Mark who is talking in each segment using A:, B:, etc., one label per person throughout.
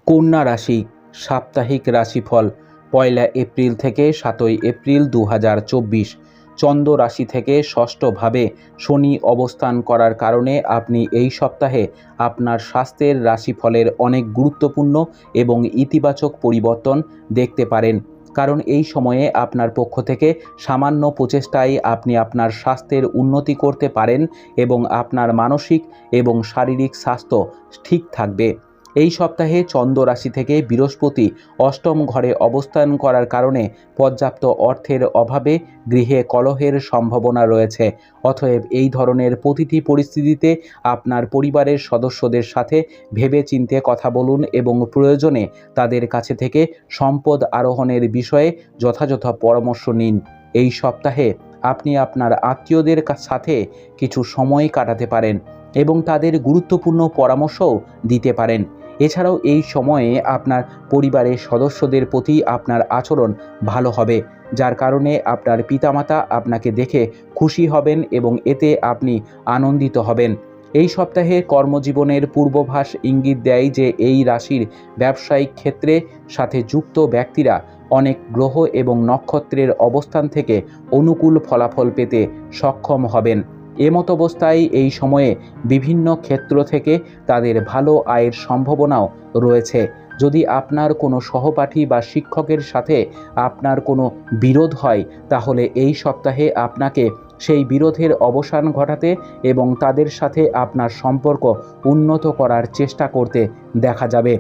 A: কন্যা রাশি সাপ্তাহিক রাশিফল ১লা এপ্রিল থেকে ৭ই এপ্রিল ২০২৪। চন্দ্র রাশি থেকে ষষ্ঠভাবে শনি অবস্থান করার কারণে আপনি এই সপ্তাহে আপনার স্বাস্থ্যের রাশিফলের অনেক গুরুত্বপূর্ণ এবং ইতিবাচক পরিবর্তন দেখতে পারেন। কারণ এই সময়ে আপনার পক্ষ থেকে সামান্য প্রচেষ্টায় আপনি আপনার স্বাস্থ্যের উন্নতি করতে পারেন এবং আপনার মানসিক এবং শারীরিক স্বাস্থ্য ঠিক থাকবে। এই সপ্তাহে চন্দ্র রাশি থেকে বৃহস্পতি অষ্টম ঘরে অবস্থান করার কারণে পর্যাপ্ত অর্থের অভাবে গৃহে কলহের সম্ভাবনা রয়েছে। অতএব এই ধরনের প্রতিটি পরিস্থিতিতে আপনার পরিবারের সদস্যদের সাথে ভেবেচিন্তে কথা বলুন এবং প্রয়োজনে তাদের কাছে থেকে সম্পদ আরোহণের বিষয়ে যথাযথ পরামর্শ নিন। এই সপ্তাহে আপনি আপনার আত্মীয়দের সাথে কিছু সময় কাটাতে পারেন এবং তাদের গুরুত্বপূর্ণ পরামর্শও দিতে পারেন। এছাড়াও এই সময়ে আপনার পরিবারের সদস্যদের প্রতি আপনার আচরণ ভালো হবে, যার কারণে আপনার পিতামাতা আপনাকে দেখে খুশি হবেন এবং এতে আপনি আনন্দিত হবেন। এই সপ্তাহে কর্মজীবনের পূর্বাভাস ইঙ্গিত দেয় যে এই রাশির ব্যবসায়িক ক্ষেত্রে সাথে যুক্ত ব্যক্তিরা অনেক গ্রহ এবং নক্ষত্রের অবস্থান থেকে অনুকূল ফলাফল পেতে সক্ষম হবেন। এমতাবস্থায় এই সময়ে বিভিন্ন ক্ষেত্র থেকে তাদের ভালো আয়ের সম্ভাবনাও রয়েছে। যদি আপনার কোনো সহপাঠী বা শিক্ষকের সাথে আপনার কোনো বিরোধ হয়, তাহলে এই সপ্তাহে আপনাকে সেই বিরোধের অবসান ঘটাতে এবং তাদের সাথে আপনার সম্পর্ক উন্নত করার চেষ্টা করতে দেখা যাবে।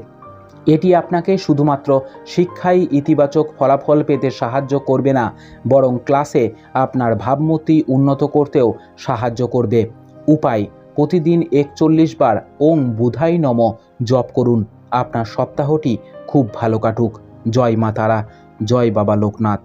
A: এটি আপনাকে শুধুমাত্র শিক্ষায় ইতিবাচক ফলাফল পেতে সাহায্য করবে না, বরং ক্লাসে আপনার ভাবমূর্তি উন্নত করতেও সাহায্য করবে। উপায়: প্রতিদিন ৪১ বার ওং বুধাই নম জপ করুন। আপনার সপ্তাহটি খুব ভালো কাটুক। জয় মা তারা, জয় বাবা লোকনাথ।